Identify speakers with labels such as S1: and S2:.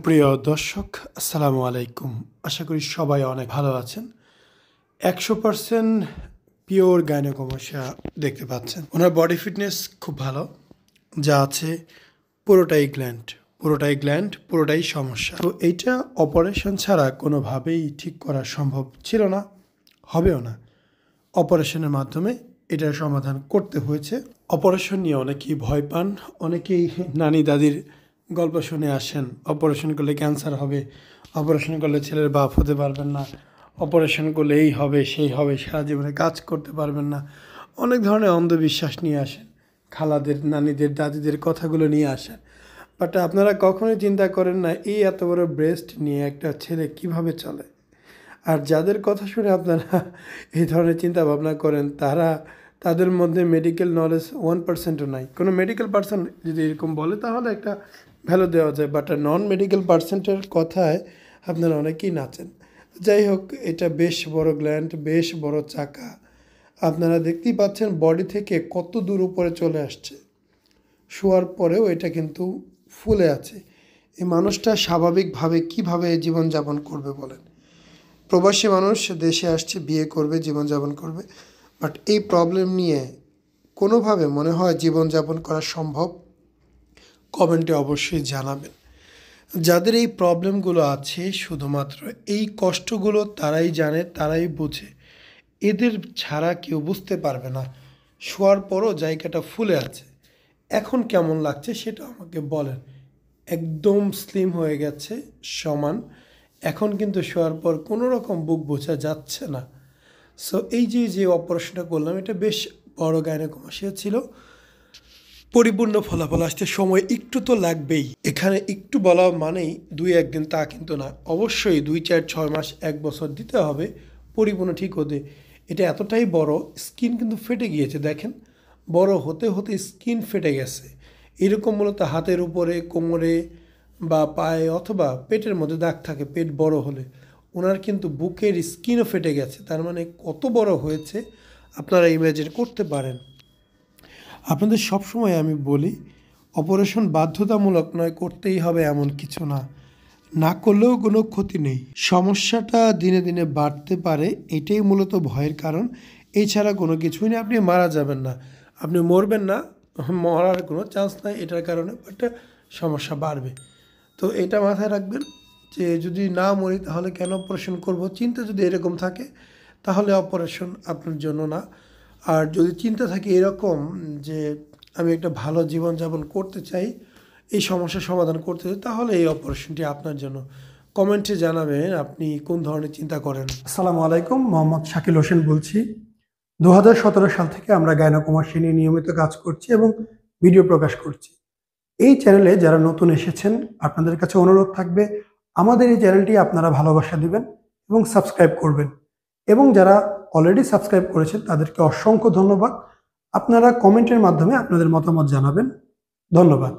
S1: সুপ্রিয় দর্শক, আসসালামু আলাইকুম। আশা করি সবাই অনেক ভালো আছেন। 100% পিওর গাইনোকমাস্টিয়া দেখতে পাচ্ছেন। ওনার বডি ফিটনেস খুব ভালো, যা আছে পুরোটাই গ্ল্যান্ড, পুরোটাই সমস্যা। তো এইটা অপারেশন ছাড়া কোনোভাবেই ঠিক করা সম্ভব ছিল না, হবেও না। অপারেশনের মাধ্যমে এটার সমাধান করতে হয়েছে। অপারেশন নিয়ে অনেকেই ভয় পান, অনেকেই নানি দাদির গল্প শুনে আসেন, অপারেশন করলে ক্যান্সার হবে, অপারেশন করলে ছেলের বাপ হতে পারবেন না, অপারেশন করলে এই হবে সেই হবে, সারা জীবনে কাজ করতে পারবেন না। অনেক ধরনের অন্ধবিশ্বাস নিয়ে আসেন, খালাদের, নানিদের, দাদিদের কথাগুলো নিয়ে আসেন। বাট আপনারা কখনোই চিন্তা করেন না এই এত বড় ব্রেস্ট নিয়ে একটা ছেলে কিভাবে চলে। আর যাদের কথা শুনে আপনারা এই ধরনের চিন্তা ভাবনা করেন, তাদের মধ্যে মেডিকেল নলেজ 1%ও নাই। কোনো মেডিকেল পার্সন যদি এরকম বলে তাহলে একটা ভ্যালু দেওয়া যায়, বাট নন মেডিকেল পার্সেন্টের কথায় আপনারা অনেকেই নাচেন। যাই হোক, এটা বেশ বড় গ্ল্যান্ড, বেশ বড় চাকা। আপনারা দেখতেই পাচ্ছেন বডি থেকে কত দূর উপরে চলে আসছে। শোয়ার পরেও এটা কিন্তু ফুলে আছে। এই মানুষটা স্বাভাবিকভাবে কীভাবে জীবনযাপন করবে বলেন? প্রবাসী মানুষ দেশে আসছে, বিয়ে করবে, জীবনযাপন করবে, বাট এই প্রবলেম নিয়ে কোনোভাবে মনে হয় জীবনযাপন করা সম্ভব? কমেন্টে অবশ্যই জানাবেন। যাদের এই প্রবলেমগুলো আছে, শুধুমাত্র এই কষ্টগুলো তারাই জানে, তারাই বোঝে। এদের ছাড়া কেউ বুঝতে পারবে না। শোয়ার পরও জায়গাটা ফুলে আছে, এখন কেমন লাগছে সেটা আমাকে বলেন। একদম স্লিম হয়ে গেছে, সমান। এখন কিন্তু শোয়ার পর কোনো রকম বুক বোঝা যাচ্ছে না। সো এই যে অপারেশনটা করলাম, এটা বেশ বড় গাইনোকমাস্টিয়া ছিল। পরিপূর্ণ ফলাফল আসতে সময় একটু তো লাগবেই। এখানে একটু বলা মানেই 2-1 দিন তা কিন্তু না, অবশ্যই 2-4-6 মাস 1 বছর দিতে হবে পরিপূর্ণ ঠিক হতে। এটা এতটাই বড়, স্কিন কিন্তু ফেটে গিয়েছে। দেখেন, বড় হতে হতে স্কিন ফেটে গেছে। এরকম মূলত হাতের উপরে, কোমরে বা পায়ে অথবা পেটের মধ্যে দাগ থাকে পেট বড় হলে। ওনার কিন্তু বুকের স্কিনও ফেটে গেছে, তার মানে কত বড় হয়েছে আপনারা ইমাজিন করতে পারেন। আপনাদের সবসময় আমি বলি, অপারেশন বাধ্যতামূলক নয়, করতেই হবে এমন কিছু না, না করলেও কোনো ক্ষতি নেই। সমস্যাটা দিনে দিনে বাড়তে পারে, এটাই মূলত ভয়ের কারণ, এছাড়া কোনো কিছুই নেই। আপনি মারা যাবেন না, আপনি মরবেন না, মরার কোনো চান্স নাই এটার কারণে, বাট সমস্যা বাড়বে। তো এটা মাথায় রাখবেন যে যদি না মরি তাহলে কেন অপারেশন করব। চিন্তা যদি এরকম থাকে তাহলে অপারেশন আপনার জন্য না। আর যদি চিন্তা থাকে এরকম যে আমি একটা ভালো জীবনযাপন করতে চাই, এই সমস্যার সমাধান করতে চাই, তাহলে এই অপারেশনটি আপনার জন্য। কমেন্টে জানাবেন আপনি কোন ধরনের চিন্তা করেন।
S2: আসসালামু আলাইকুম, মোহাম্মদ শাকিল হোসেন বলছি। 2017 সাল থেকে আমরা গাইনোকমাস্টিয়া নিয়ে নিয়মিত কাজ করছি এবং ভিডিও প্রকাশ করছি। এই চ্যানেলে যারা নতুন এসেছেন, আপনাদের কাছে অনুরোধ থাকবে আমাদের এই চ্যানেলটি আপনারা ভালোবাসা দিবেন এবং সাবস্ক্রাইব করবেন। এবং যারা অলরেডি সাবস্ক্রাইব করেছেন তাদেরকে অসংখ্য ধন্যবাদ। আপনারা কমেন্টের মাধ্যমে আপনাদের মতামত জানাবেন। ধন্যবাদ।